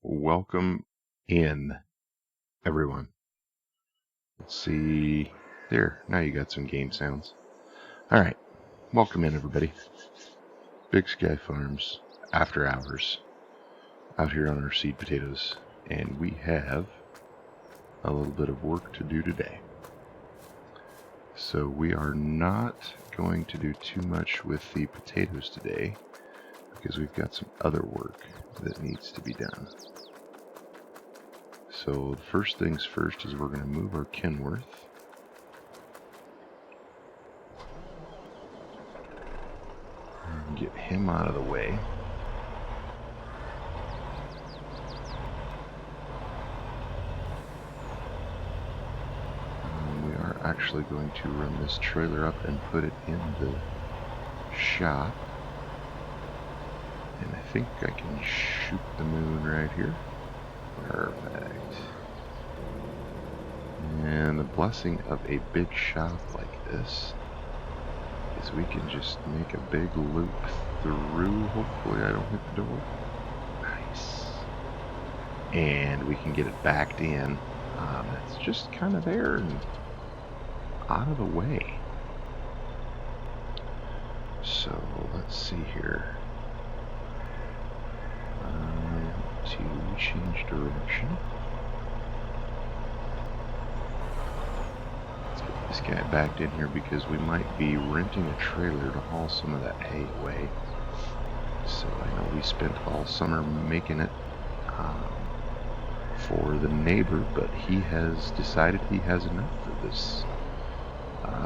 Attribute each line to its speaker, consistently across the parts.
Speaker 1: welcome in, everyone. Let's see. There, now you got some game sounds. Alright, welcome in, everybody. BigSky Farms, after hours, out here on our seed potatoes. And we have a little bit of work to do today. So we are not going to do too much with the potatoes today, because we've got some other work that needs to be done. So the first things first is we're going to move our Kenworth. And get him out of the way. And we are actually going to run this trailer up and put it in the shop. And I think I can shoot the moon right here. Perfect. And the blessing of a big shop like this is we can just make a big loop through. Hopefully I don't hit the door. Nice. And we can get it backed in. It's just kind of there and out of the way. So let's see here. To change direction. Let's get this guy backed in here because we might be renting a trailer to haul some of that hay away. So I know we spent all summer making it for the neighbor, but he has decided he has enough for this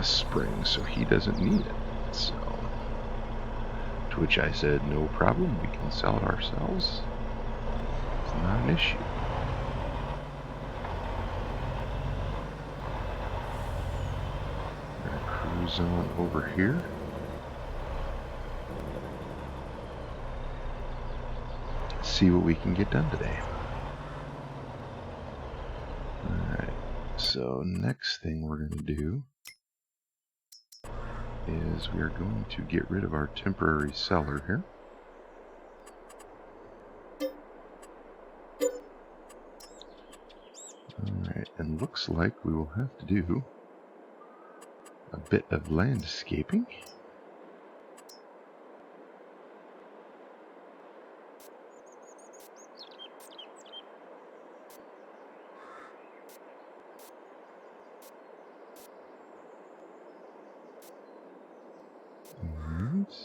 Speaker 1: spring, so he doesn't need it. So, to which I said, no problem, we can sell it ourselves. It's not an issue. We're gonna cruise on over here. See what we can get done today. Alright, so next thing we're going to do is we are going to get rid of our temporary cellar here. Alright, and looks like we will have to do a bit of landscaping.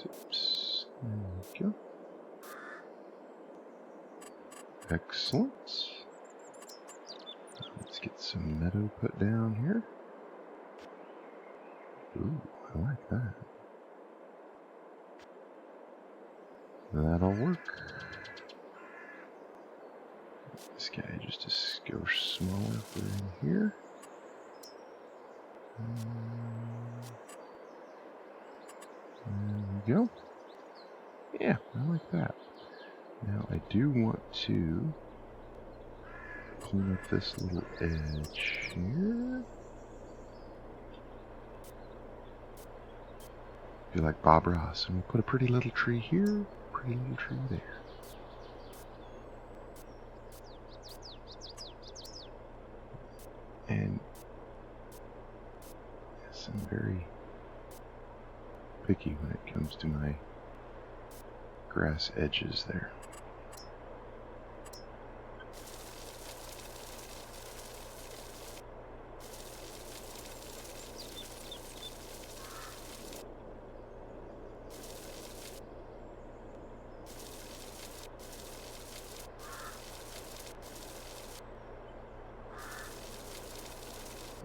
Speaker 1: Oops, there we go. Excellent. Let's get some meadow put down here. Ooh, I like that. That'll work. This guy just a skosh smaller for in here. There we go. Yeah, I like that. Now I do want to clean up this little edge here. Be like Bob Ross, and we'll put a pretty little tree here, pretty little tree there. And yes, I'm very picky when it comes to my grass edges there.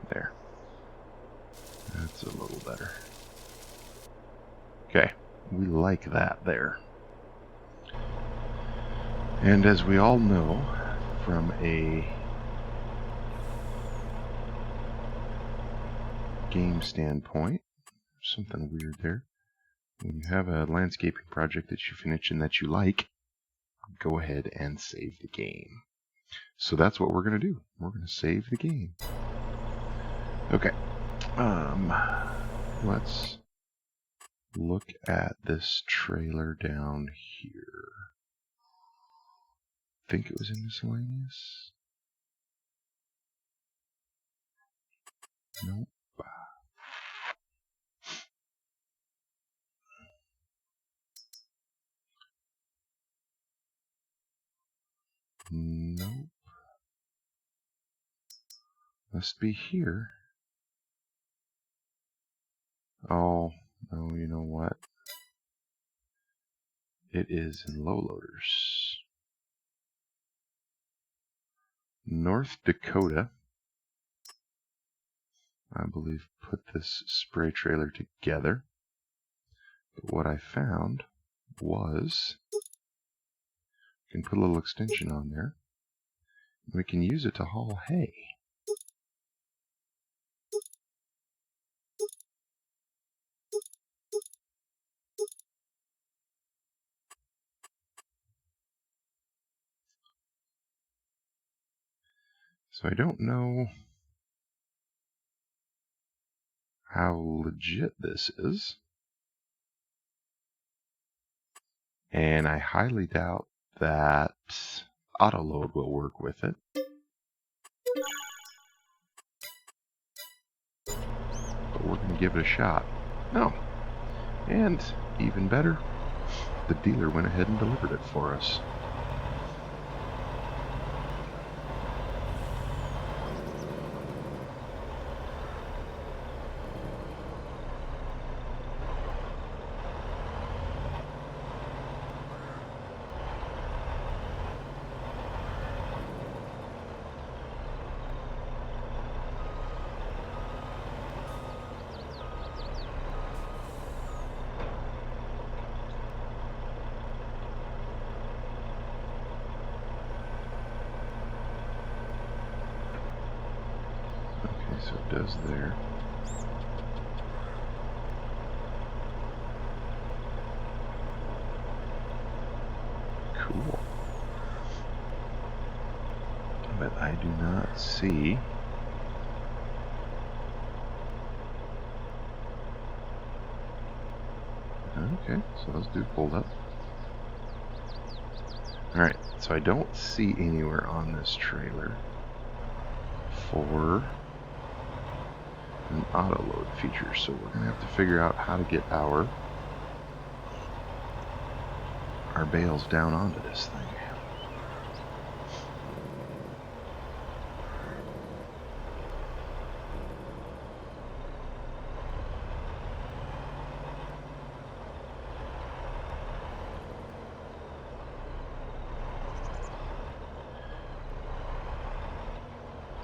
Speaker 1: There. That's a little better. Okay, we like that there. And as we all know, from a game standpoint, something weird there. When you have a landscaping project that you finish and that you like, go ahead and save the game. So that's what we're going to do. We're going to save the game. Okay. Let's look at this trailer down here. think it was in miscellaneous. Nope. Nope. Must be here. Oh, no, you know what? It is in low loaders. North Dakota, I believe, put this spray trailer together. But what I found was we can put a little extension on there. We can use it to haul hay. So I don't know how legit this is. And I highly doubt that autoload will work with it. But we're going to give it a shot. No. And even better, the dealer went ahead and delivered it for us. So it does there. Cool. But I do not see okay, so those do pulled up. Alright, so I don't see anywhere on this trailer for an auto load feature, so we're gonna have to figure out how to get our bales down onto this thing.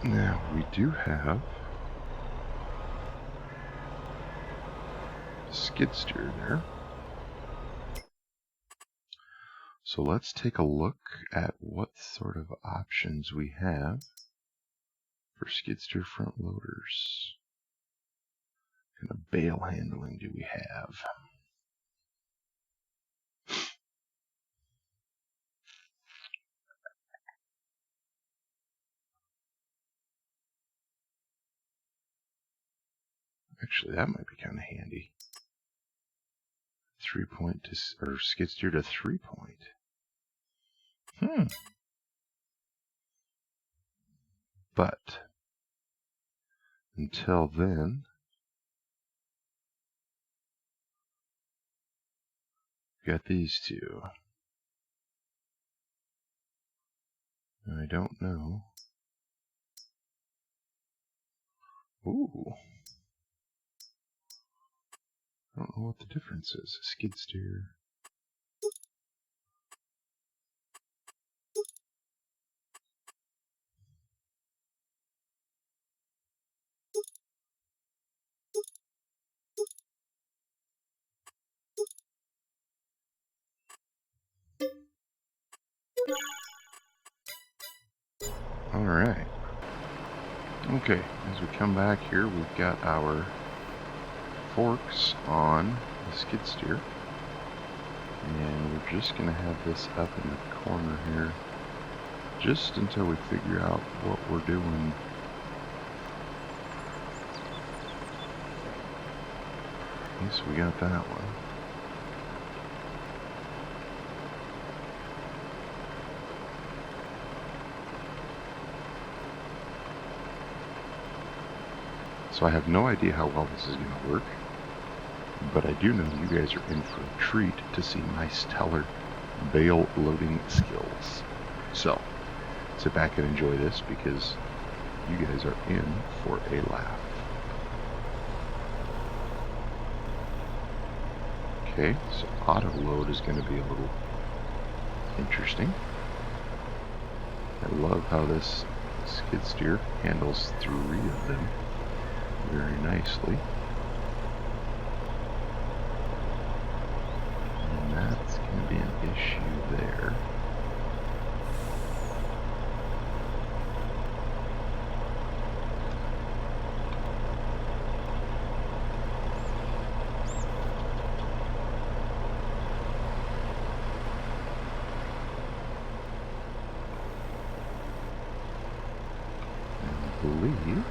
Speaker 1: Now we do have a skid steer there. So let's take a look at what sort of options we have for skid steer front loaders. What kind of bale handling do we have? Actually, that might be kind of handy. 3-point to, or skid steer to 3-point. But until then, we got these two. I don't know. Ooh. I don't know what the difference is. Skid steer. Alright. Okay, as we come back here, we've got our forks on the skid steer. And we're just going to have this up in the corner here just until we figure out what we're doing. Yes, we got that one. So I have no idea how well this is going to work, but I do know you guys are in for a treat to see my stellar bale loading skills. So sit back and enjoy this because you guys are in for a laugh. Okay, so auto load is going to be a little interesting. I love how this skid steer handles 3 of them very nicely. And that's going to be an issue there. I believe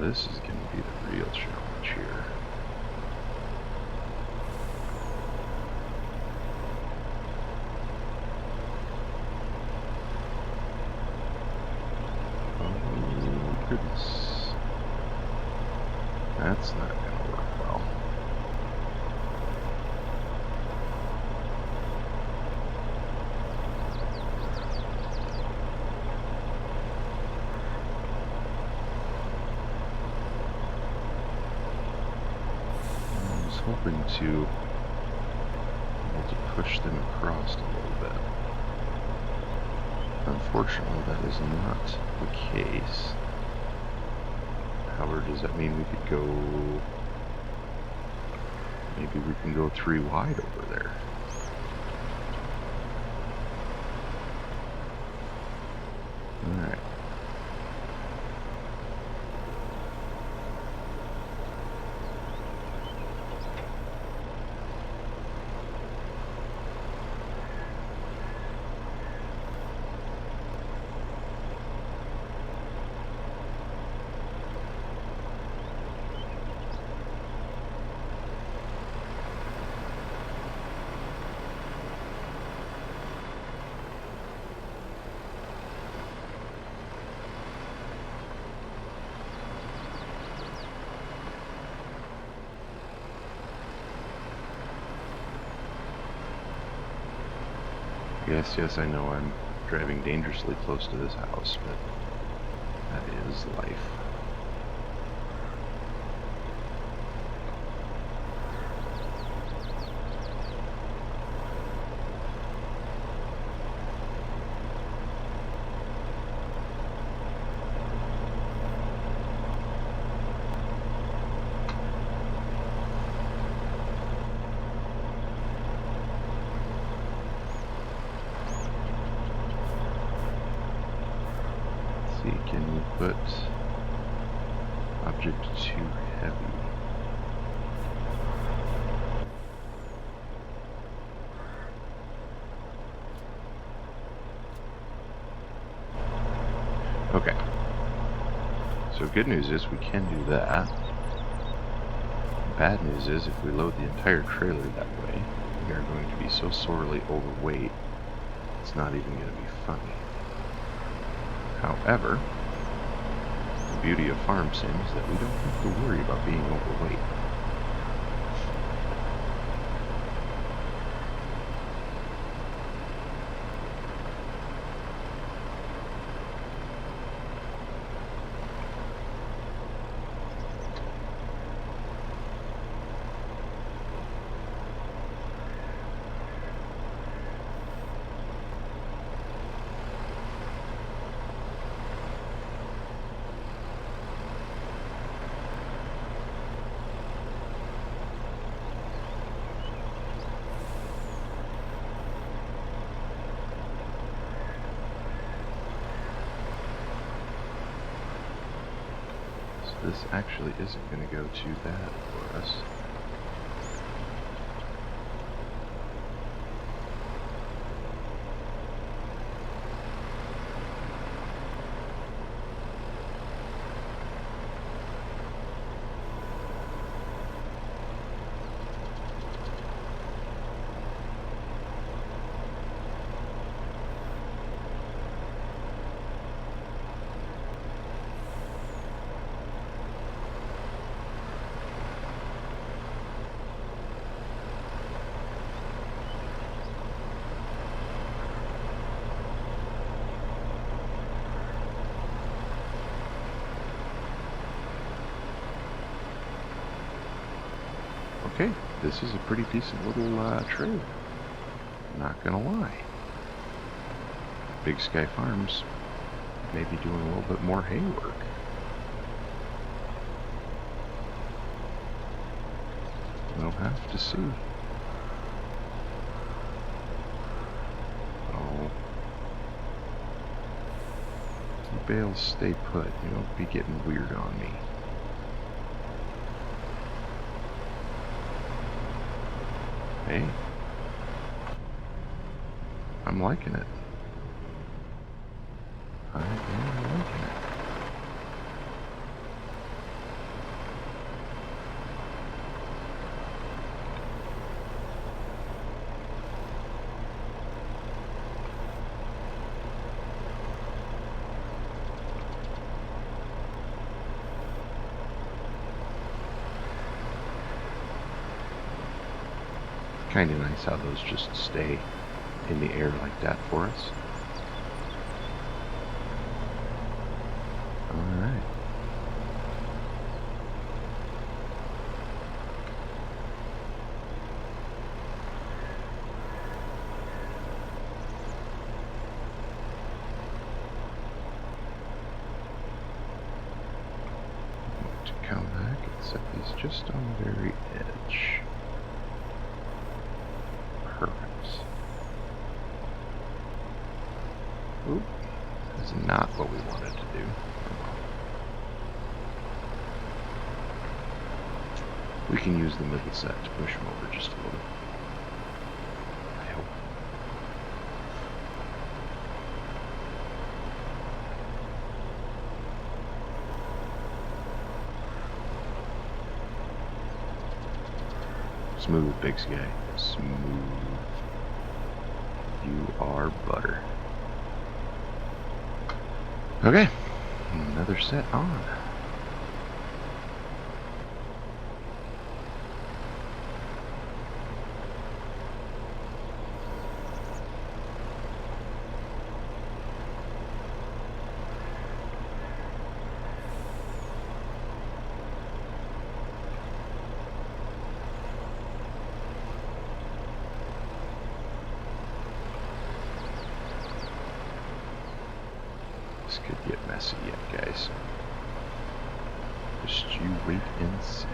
Speaker 1: this is going to be the real challenge here. Oh, goodness. That's not going to work well. Hoping to be able to push them across a little bit. Unfortunately, that is not the case. However, does that mean we could go... Maybe we can go 3 wide over there. Alright. Yes, I know I'm driving dangerously close to this house, but that is life. Can we put object too heavy? Okay. So good news is we can do that. Bad news is if we load the entire trailer that way, we are going to be so sorely overweight, it's not even going to be funny. However, the beauty of farm sim is that we don't have to worry about being overweight. This actually isn't going to go too bad for us. this is a pretty decent little trade. Not gonna lie. BigSky Farms may be doing a little bit more hay work. We'll have to see. Oh. You bales stay put. You don't be getting weird on me. Hey. I'm liking it. I am liking it. Kind of nice how those just stay in the air like that for us. Alright. To come back and set these just on the very edge. Perfect. Oop, that's not what we wanted to do. We can use the middle set to push them over just a little. I hope. Smooth, BigSky. Smooth. You are butter. Okay, another set on. This could get messy yet, guys. Just you wait and see.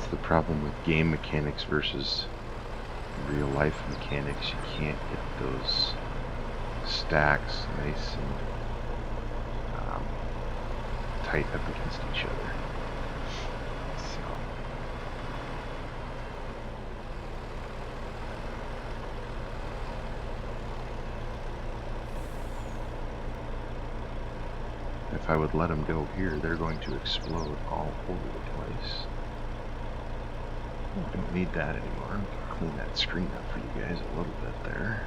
Speaker 1: The problem with game mechanics versus real life mechanics, you can't get those stacks nice and tight up against each other. So if I would let them go here, they're going to explode all over the place. I don't need that anymore. I'm going to clean that screen up for you guys a little bit there.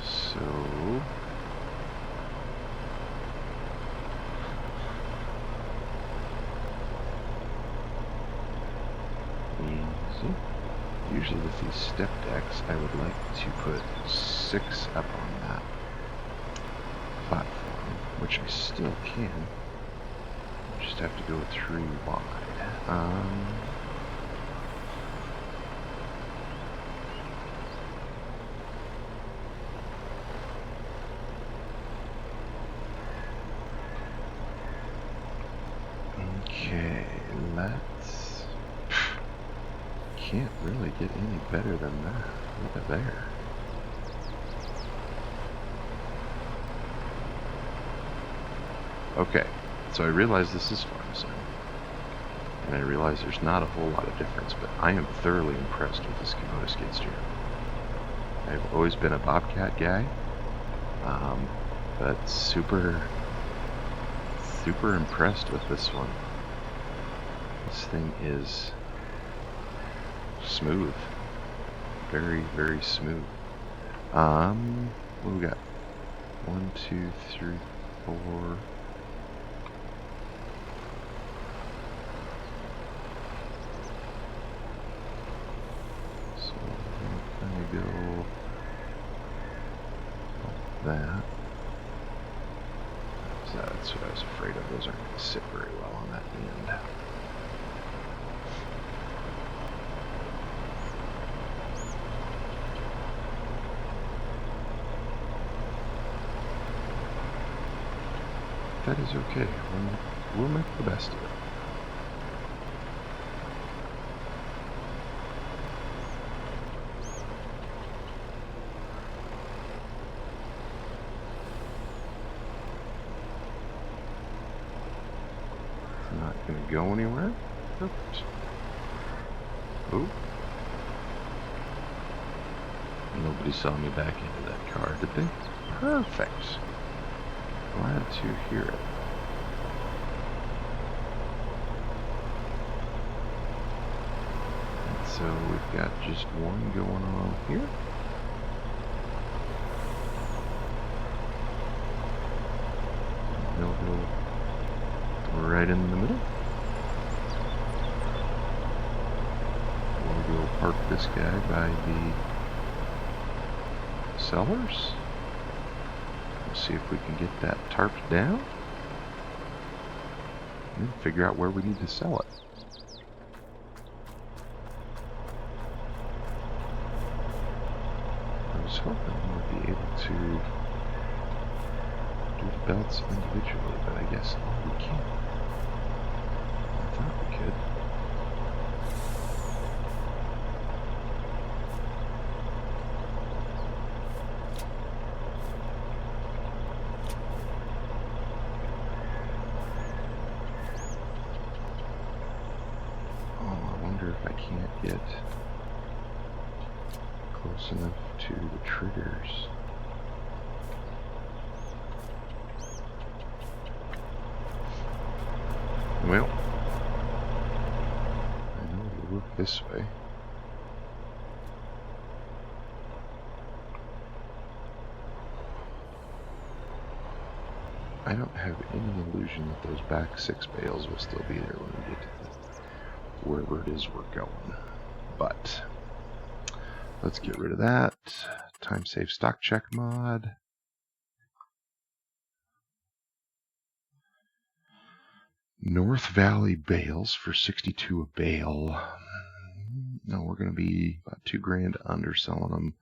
Speaker 1: So easy. Usually with these step decks, I would like to put 6 up on that platform, which I still can. Just have to go 3 wide. can't really get any better than that. Look at there. Okay, so I realize this is farm sim, and I realize there's not a whole lot of difference, but I am thoroughly impressed with this Kubota skid steer. I've always been a Bobcat guy, but super impressed with this one. This thing is smooth, very, very smooth. What do we got? 1, 2, 3, 4. So we're gonna go like that. So that's what I was afraid of. Those aren't going to sit very well on that end. That is okay. We'll make the best of it. It's not going to go anywhere. Perfect. Oh. Nobody saw me back into that car, did they? Perfect. Glad to hear it. And so we've got just one going on here. They'll go right in the middle. We'll go park this guy by the cellars. See if we can get that tarped down and then figure out where we need to sell it. I was hoping we would be able to do the belts individually, but I guess we can't. I thought we could. If I can't get close enough to the triggers. Well, I know it'll work this way. I don't have any illusion that those back 6 bales will still be there when we get to wherever it is we're going. But let's get rid of that. Time save stock check mod. North Valley bales for 62 a bale. No, we're going to be about $2,000 under selling them.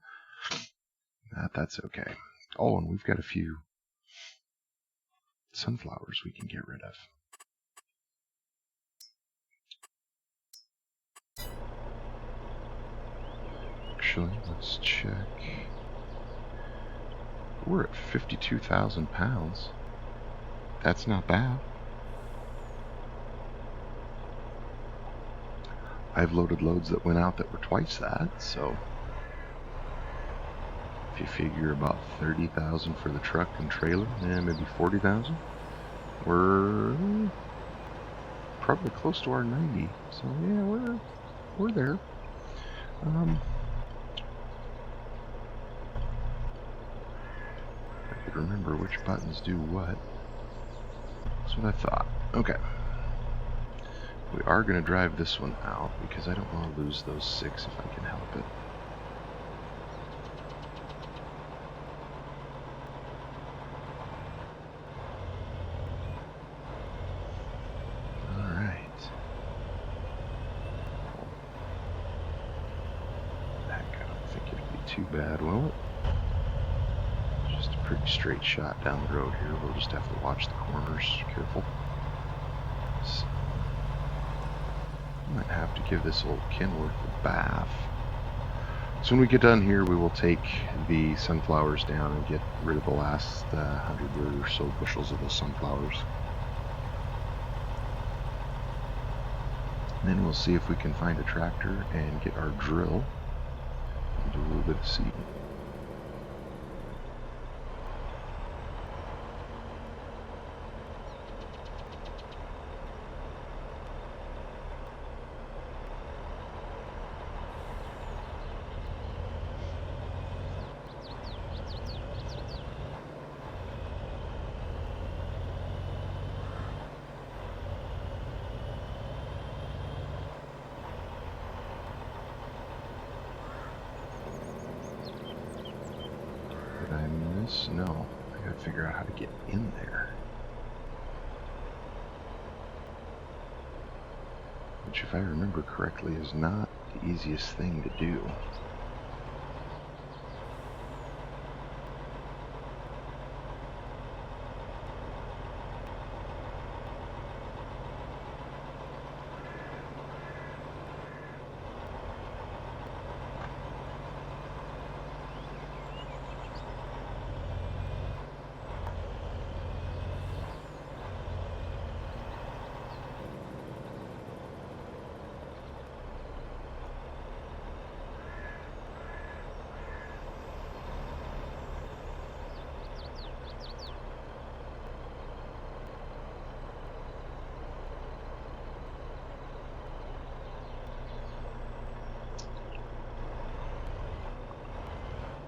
Speaker 1: That's okay. Oh, and we've got a few sunflowers we can get rid of. Actually, let's check. We're at 52,000 pounds. That's not bad. I've loaded loads that went out that were twice that, so if you figure about 30,000 for the truck and trailer, and maybe 40,000, we're probably close to our 90. So yeah, we're there. I could remember which buttons do what. That's what I thought. Okay. We are going to drive this one out because I don't want to lose those 6 if I can help it. Alright. Heck, I don't think it'll be too bad, will it? Just a pretty straight shot down the road here. We'll just have to watch the corners. Careful. So. Might have to give this old Kenworth a bath. So when we get done here, we will take the sunflowers down and get rid of the last 100 or so bushels of those sunflowers. And then we'll see if we can find a tractor and get our drill and do a little bit of seeding. No, I gotta figure out how to get in there. Which, if I remember correctly, is not the easiest thing to do.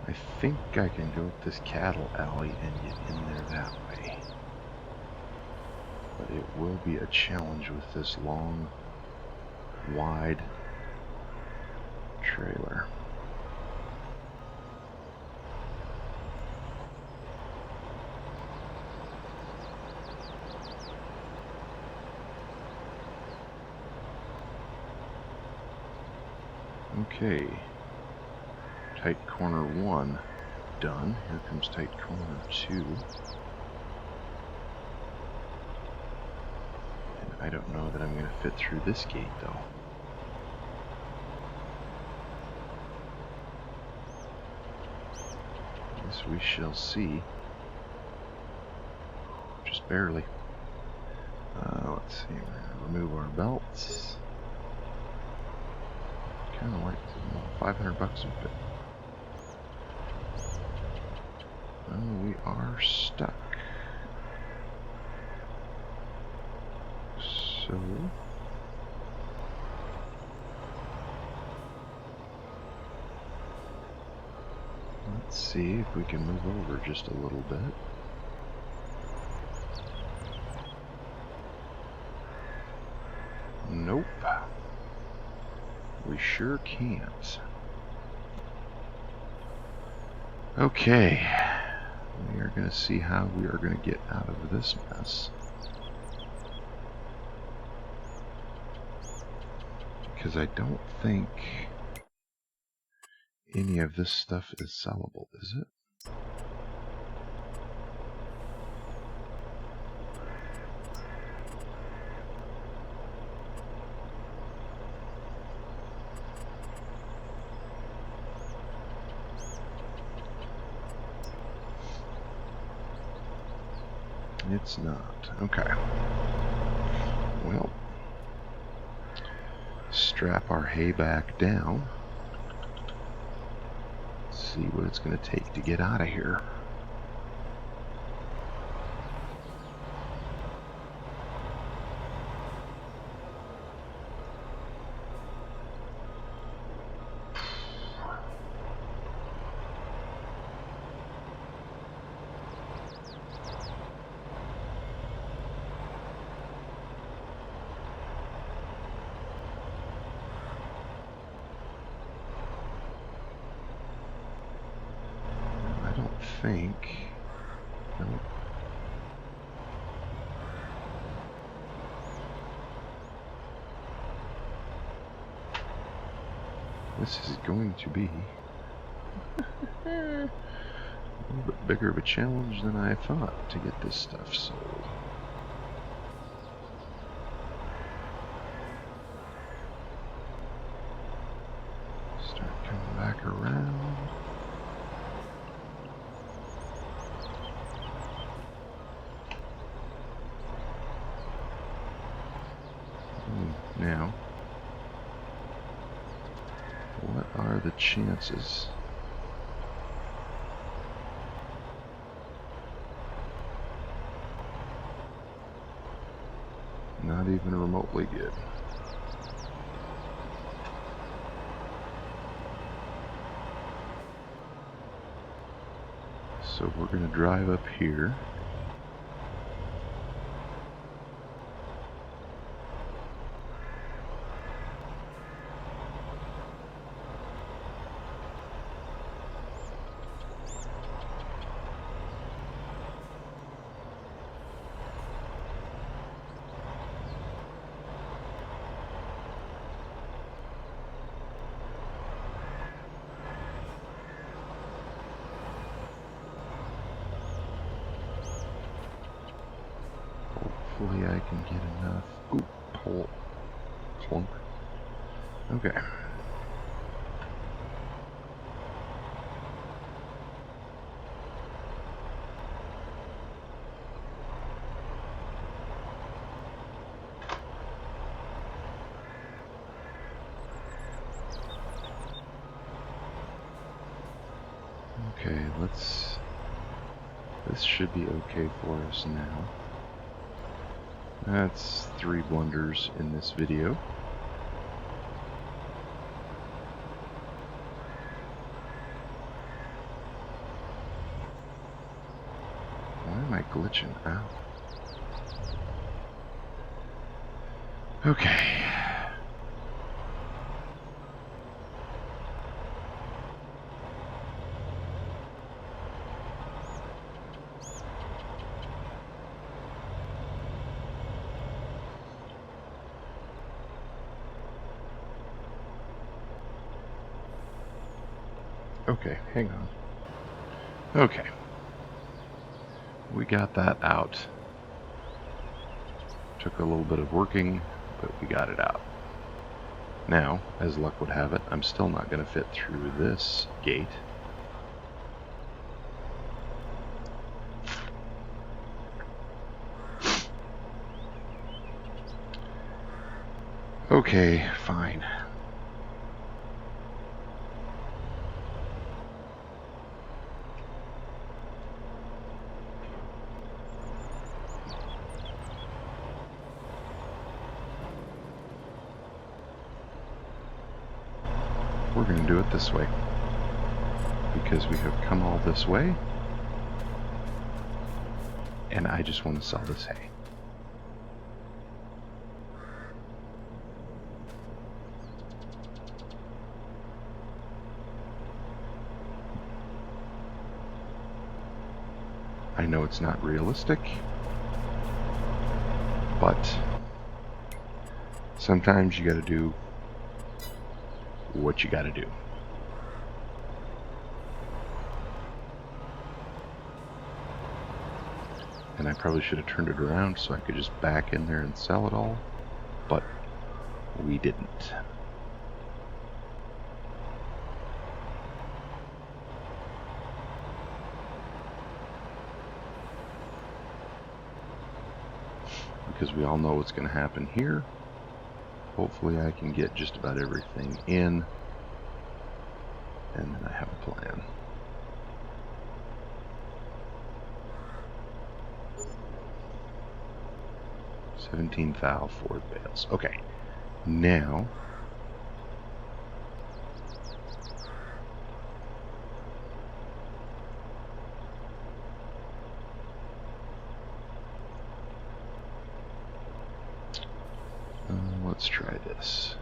Speaker 1: I think I can go up this cattle alley and get in there that way. But it will be a challenge with this long, wide trailer. Okay. Tight corner 1 done. Here comes tight corner 2. And I don't know that I'm going to fit through this gate though. This we shall see. Just barely. Let's see. We're going to remove our belts. Kind of like 500 bucks would fit. Oh, we are stuck. So let's see if we can move over just a little bit. Nope. We sure can't. Okay. We are going to see how we are going to get out of this mess. Because I don't think any of this stuff is sellable, is it? It's not. Okay. Well, strap our hay back down. See what it's going to take to get out of here. Think. Nope. This is going to be a little bit bigger of a challenge than I thought to get this stuff sold. chances. Not even remotely good. So we're going to drive up here. Hopefully I can get enough. Ooh, pole. Clunk. Okay. Okay, this should be okay for us now. That's 3 blunders in this video. Why am I glitching out? Okay. Okay, hang on. Okay. We got that out. Took a little bit of working, but we got it out. Now, as luck would have it, I'm still not going to fit through this gate. Okay, fine. We're going to do it this way, because we have come all this way, and I just want to sell this hay. I know it's not realistic, but sometimes you got to do what you got to do. And I probably should have turned it around so I could just back in there and sell it all, but we didn't. Because we all know what's going to happen here. Hopefully I can get just about everything in, and then I have a plan. $17,000 for bales. Okay, now let's try this.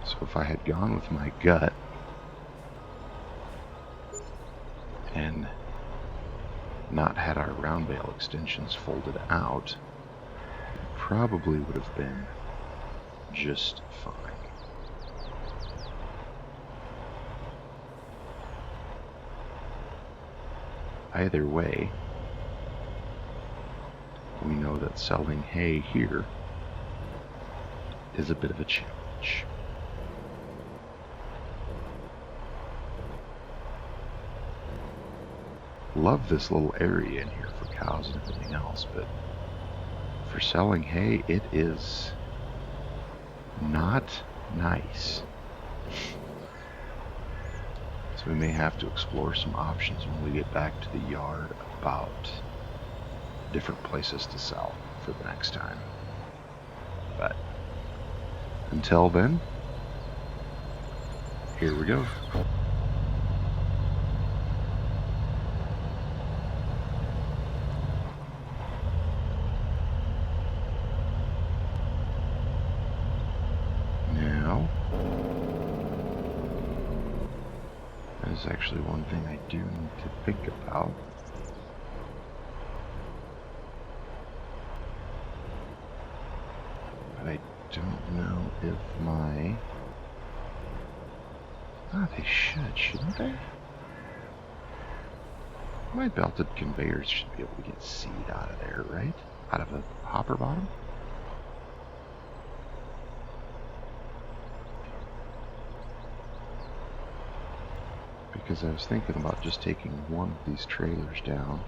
Speaker 1: So if I had gone with my gut and not had our round bale extensions folded out, it probably would have been just fine. Either way, we know that selling hay here is a bit of a challenge. Love this little area in here for cows and everything else, but for selling hay, it is not nice. So we may have to explore some options when we get back to the yard about different places to sell for the next time. But until then, here we go. Now, that is actually one thing I do need to think about. But I don't know if my... they shouldn't they? My belted conveyors should be able to get seed out of there, right? Out of a hopper bottom? Because I was thinking about just taking one of these trailers down.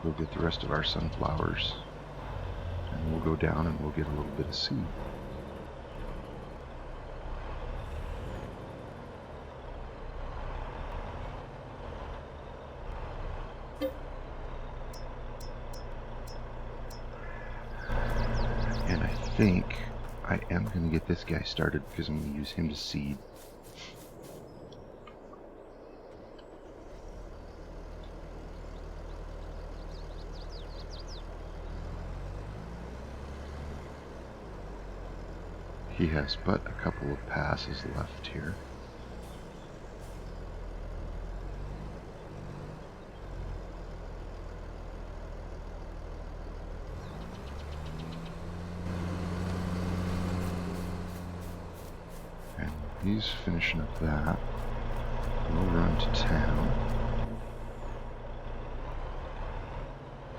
Speaker 1: We'll go get the rest of our sunflowers, and we'll go down and we'll get a little bit of seed. And I think I am going to get this guy started because I'm going to use him to seed. He has but a couple of passes left here. And he's finishing up that. We'll run to town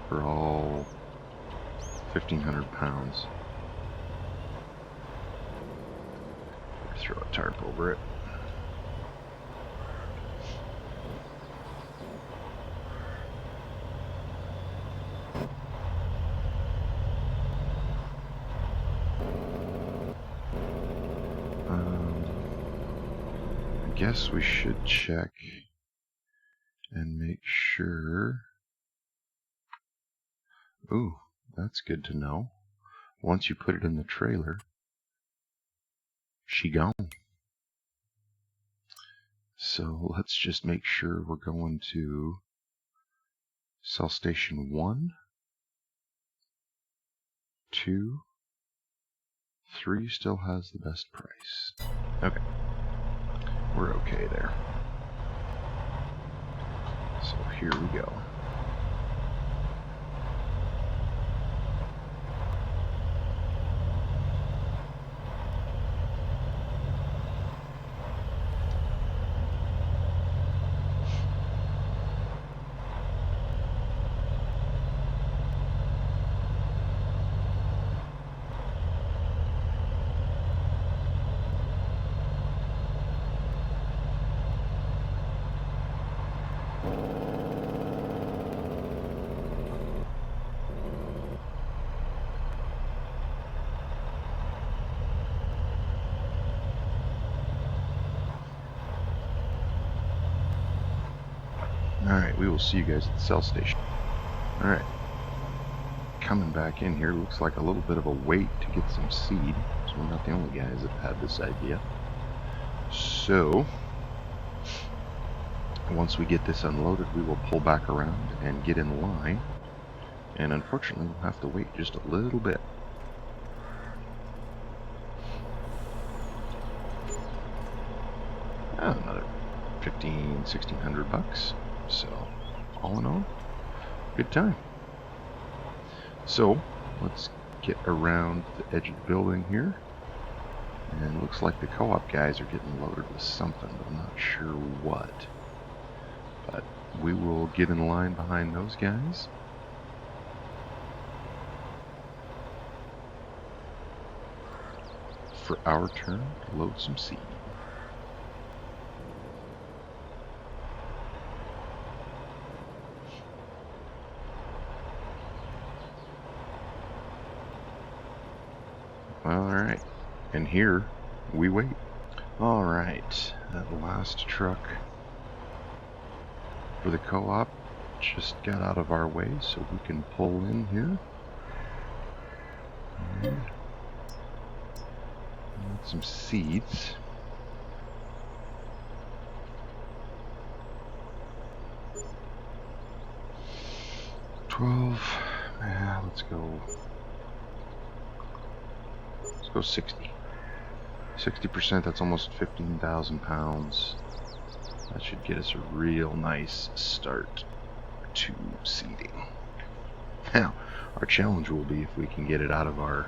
Speaker 1: for all 1,500 pounds. Throw a tarp over it. I guess we should check and make sure. Ooh, that's good to know. Once you put it in the trailer, she gone. So let's just make sure we're going to sell station 1, 2, 3 still has the best price. Okay. We're okay there. So here we go. Alright, we will see you guys at the sell station. Alright. Coming back in here, looks like a little bit of a wait to get some seed. So we're not the only guys that have had this idea. So, once we get this unloaded, we will pull back around and get in line. And unfortunately, we'll have to wait just a little bit. Another 1,500–1,600 bucks. So, all in all, good time. So, let's get around the edge of the building here. And it looks like the co-op guys are getting loaded with something, but I'm not sure what. But we will get in line behind those guys. For our turn to load some seed. Alright, and here we wait. Alright, that last truck for the co-op just got out of our way, so we can pull in here. And get some seeds. Let's go. Let's go 60. 60%, that's almost 15,000 pounds. That should get us a real nice start to seeding. Now, our challenge will be if we can get it out of our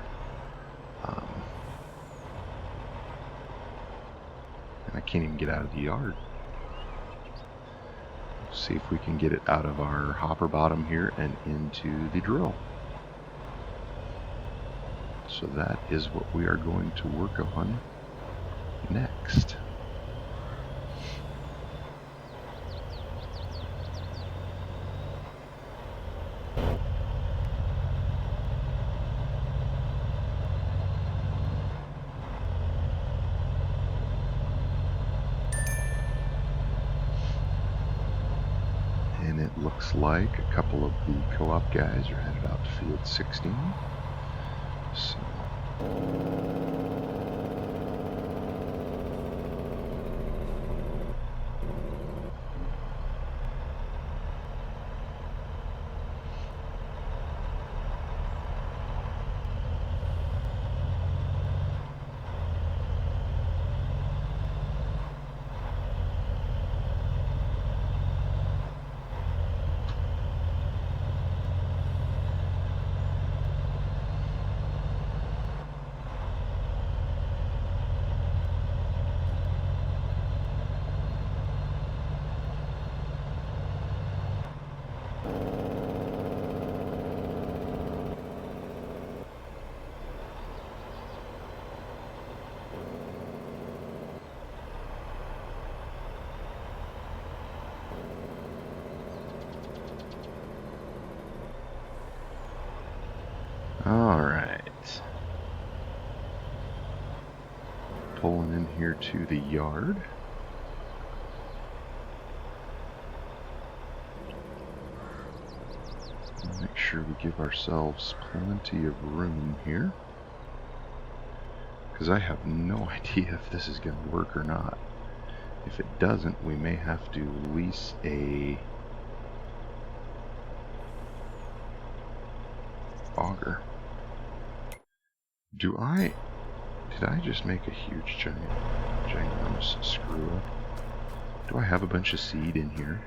Speaker 1: I can't even get out of the yard. Let's see if we can get it out of our hopper bottom here and into the drill. So that is what we are going to work on next. And it looks like a couple of the co-op guys are headed out to field 16. So alright. Pulling in here to the yard. Make sure we give ourselves plenty of room here, because I have no idea if this is going to work or not. If it doesn't, we may have to lease a auger. Did I just make a huge ginormous screw up? Do I have a bunch of seed in here?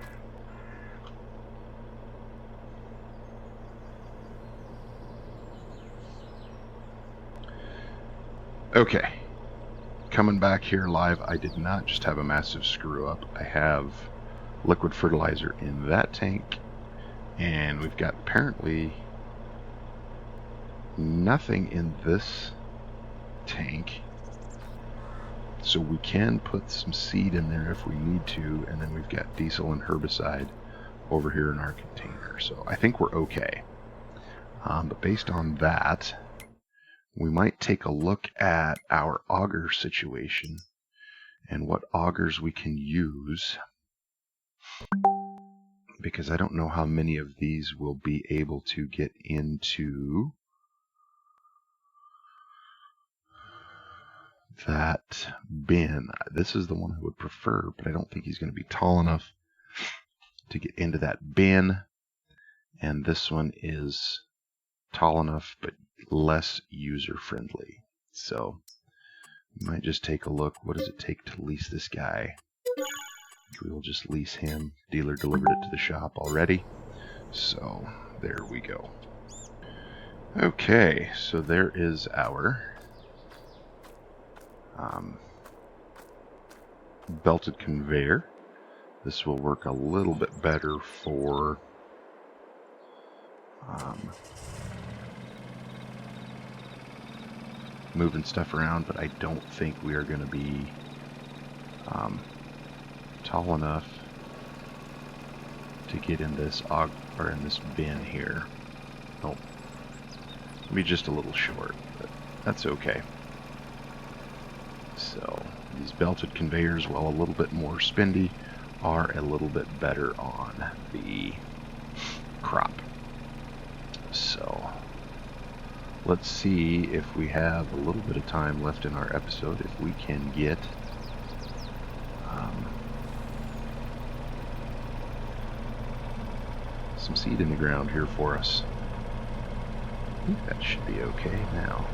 Speaker 1: Okay, coming back here live, I did not just have a massive screw up. I have liquid fertilizer in that tank, and we've got apparently nothing in this tank, so we can put some seed in there if we need to, and then we've got diesel and herbicide over here in our container, so I think we're okay. But based on that, we might take a look at our auger situation and what augers we can use, because I don't know how many of these will be able to get into that bin. This is the one I would prefer, but I don't think he's going to be tall enough to get into that bin, and this one is tall enough but less user friendly. So we might just take a look. What does it take to lease this guy? We will just lease him. Dealer delivered it to the shop already, so there we go. Okay, so there is our belted conveyor. This will work a little bit better for moving stuff around, but I don't think we are going to be tall enough to get in this in this bin here. Oh, maybe just a little short, but that's okay. So these belted conveyors, while a little bit more spendy, are a little bit better on the crop. So let's see if we have a little bit of time left in our episode, if we can get some seed in the ground here for us. I think that should be okay now.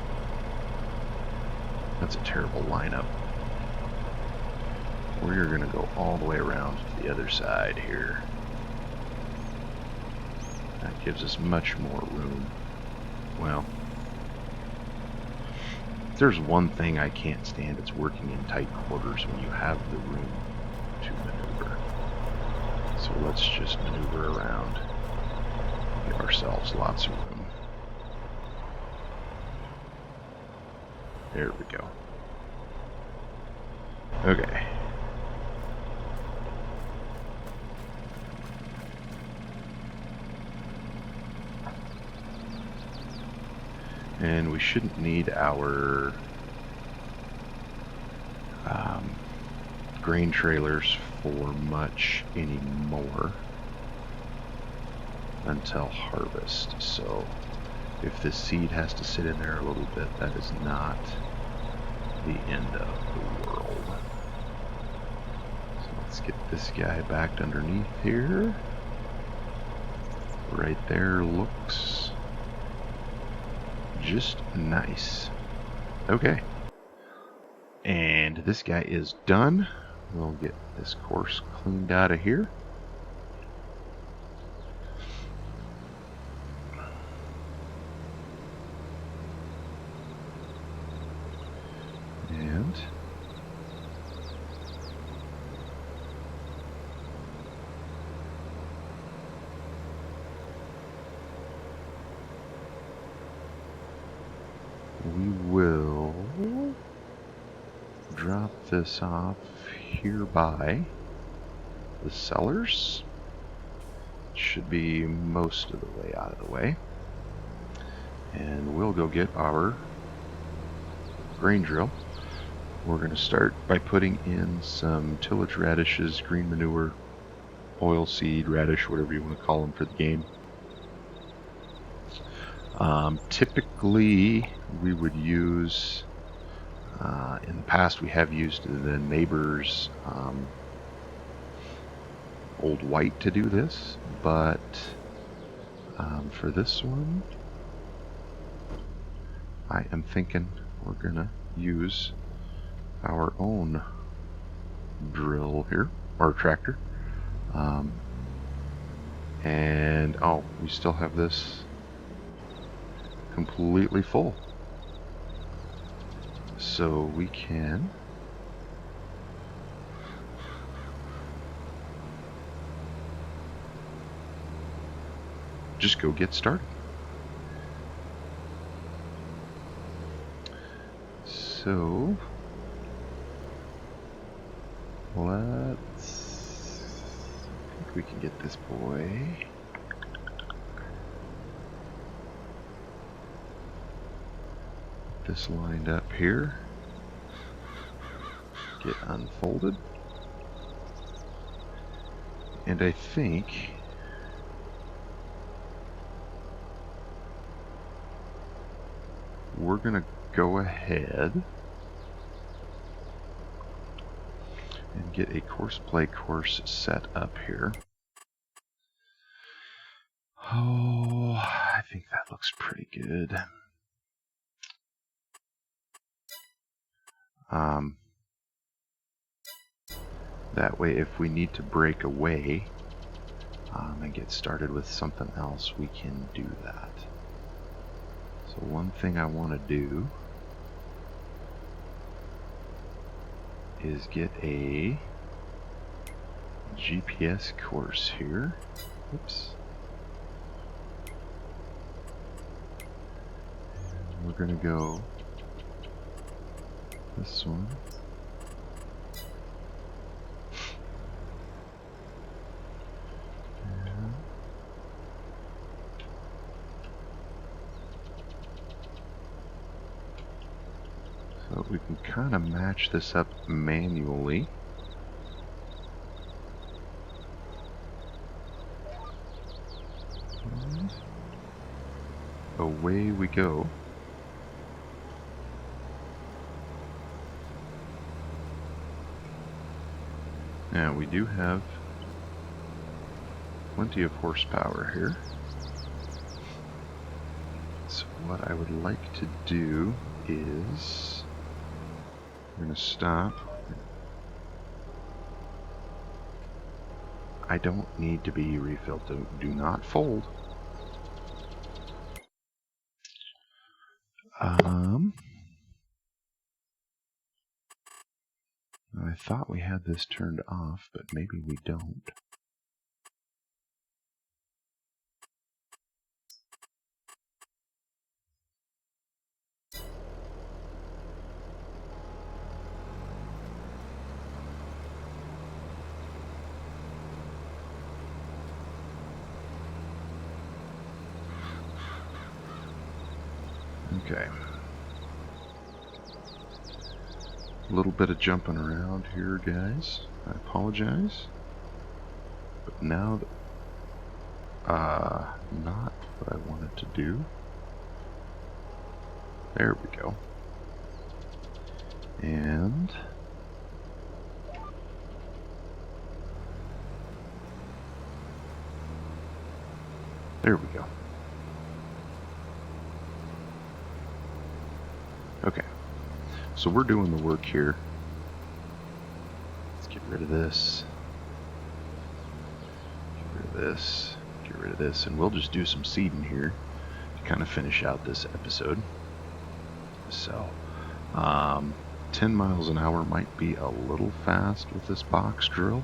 Speaker 1: That's a terrible lineup. We're going to go all the way around to the other side here. That gives us much more room. Well, if there's one thing I can't stand, it's working in tight quarters when you have the room to maneuver. So let's just maneuver around. Give ourselves lots of room. There we go. Okay. And we shouldn't need our grain trailers for much anymore until harvest. So if this seed has to sit in there a little bit, that is not the end of the world. So let's get this guy backed underneath here. Right there looks just nice. Okay. And this guy is done. We'll get this course cleaned out of here. And we will drop this off here by the cellars. Should be most of the way out of the way. And we'll go get our grain drill. We're going to start by putting in some tillage radishes, green manure, oilseed radish, whatever you want to call them for the game. Typically, we would use, in the past we have used the neighbor's old white to do this, but for this one, I am thinking we're going to use our own drill here, or tractor. And oh, we still have this completely full, so we can just go get started. So let's, I think we can get this boy. This lined up here. Get unfolded. And I think we're going to go ahead and get a course play course set up here. Oh, I think that looks pretty good. That way, if we need to break away and get started with something else, we can do that. So one thing I want to do is get a GPS course here. Oops. And we're gonna go this one. So we can kind of match this up manually. And away we go. Now we do have plenty of horsepower here. So what I would like to do is we're going to stop. I don't need to be refilled. Do not fold. I thought we had this turned off, but maybe we don't. Okay. A little bit of jumping around here, guys. I apologize. But now, not what I wanted to do. There we go. And there we go. Okay. So we're doing the work here. Let's get rid of this. Get rid of this. Get rid of this. And we'll just do some seeding here to kind of finish out this episode. So, 10 miles an hour might be a little fast with this box drill.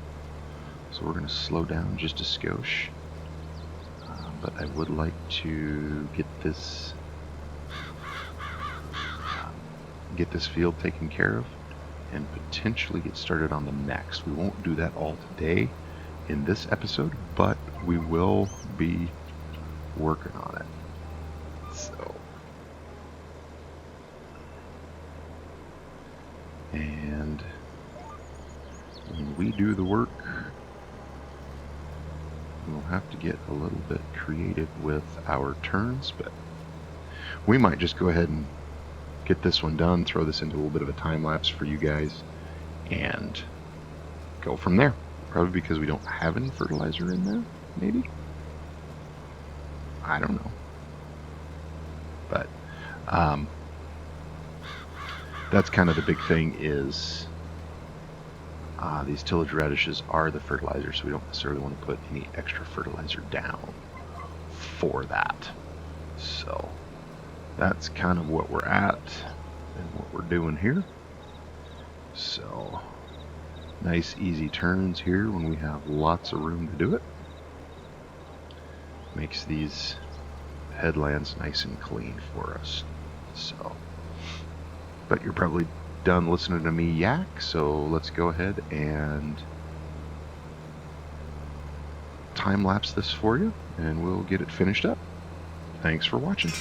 Speaker 1: So we're going to slow down just a skosh. But I would like to get this field taken care of and potentially get started on the next. We won't do that all today in this episode, but we will be working on it. So, and when we do the work, we'll have to get a little bit creative with our turns, but we might just go ahead and get this one done, throw this into a little bit of a time lapse for you guys, and go from there. Probably because we don't have any fertilizer in there, maybe? I don't know. But that's kind of the big thing is these tillage radishes are the fertilizer, so we don't necessarily want to put any extra fertilizer down for that. So that's kind of what we're at and what we're doing here. So nice easy turns here when we have lots of room to do it. Makes these headlands nice and clean for us. So, but you're probably done listening to me yak, so let's go ahead and time lapse this for you and we'll get it finished up. Thanks for watching.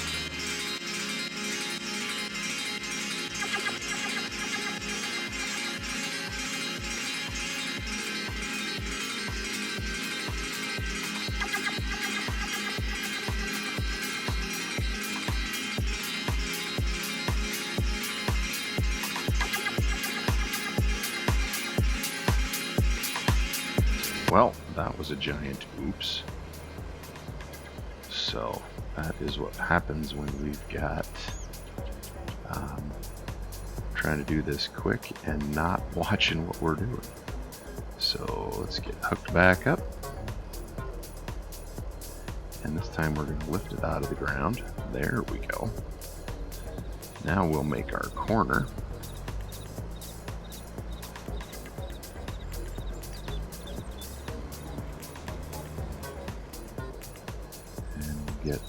Speaker 1: Well, that was a giant oops. So that is what happens when we've got trying to do this quick and not watching what we're doing. So let's get hooked back up. And this time we're going to lift it out of the ground. There we go. Now we'll make our corner. Get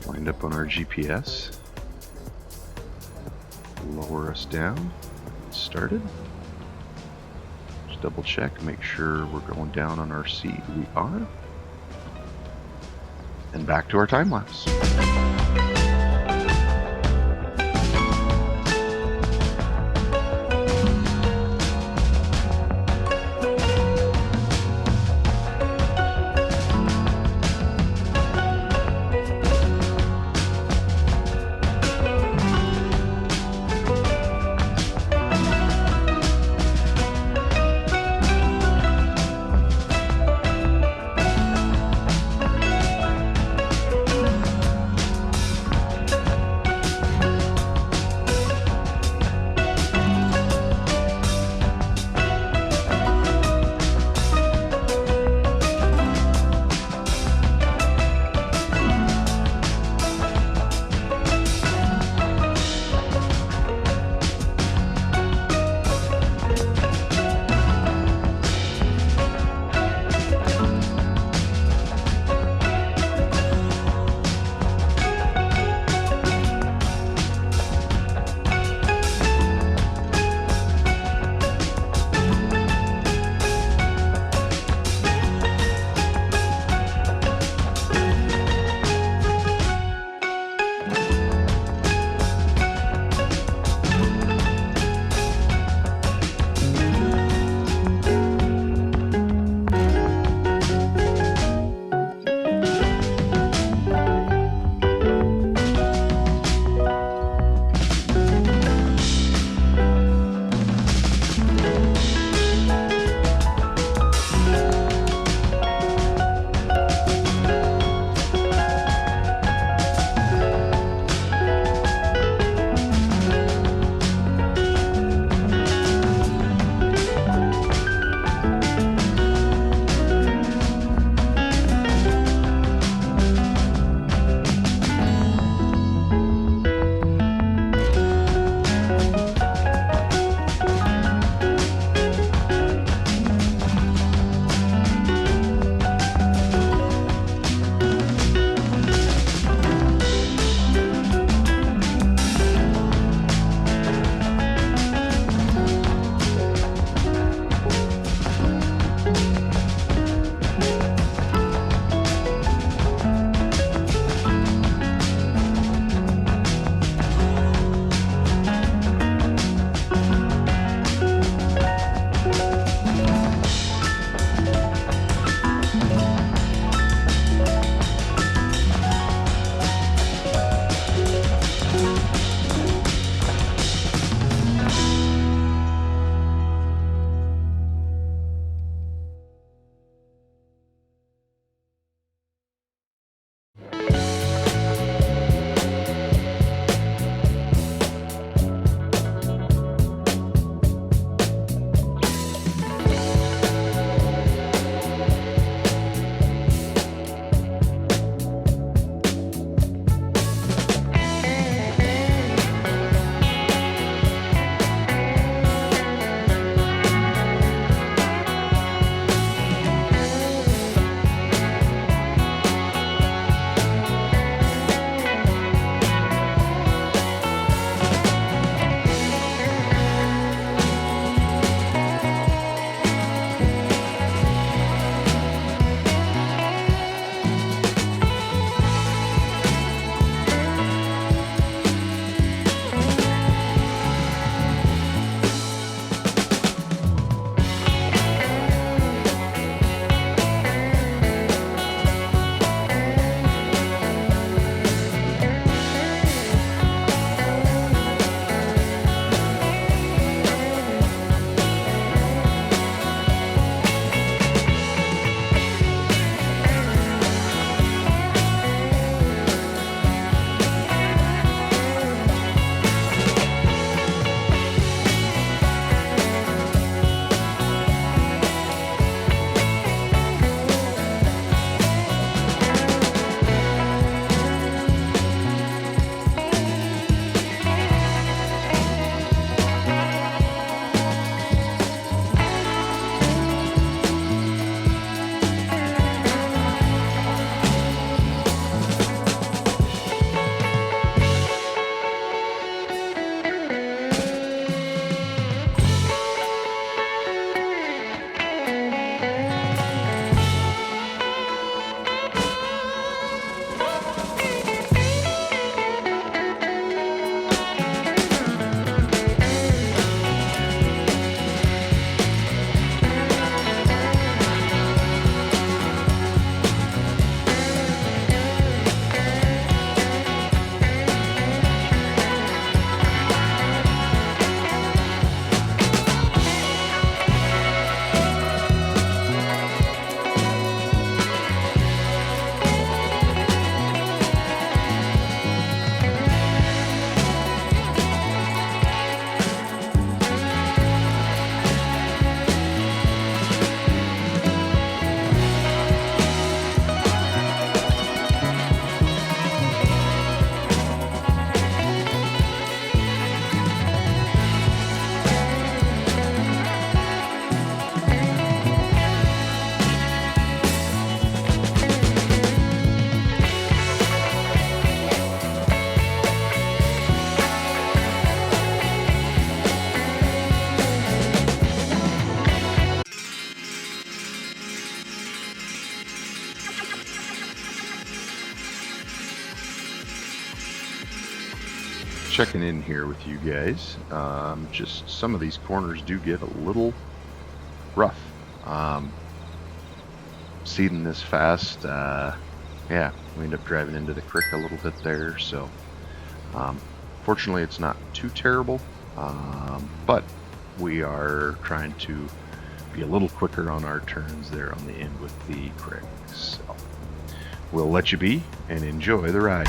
Speaker 1: lined up on our GPS. Lower us down. Started. Just double check, make sure we're going down on our seed. We are. And back to our time lapse. checking in here with you guys. Just some of these corners do get a little rough. Seeding this fast, yeah, we end up driving into the creek a little bit there. So fortunately it's not too terrible, but we are trying to be a little quicker on our turns there on the end with the creek. So we'll let you be and enjoy the ride.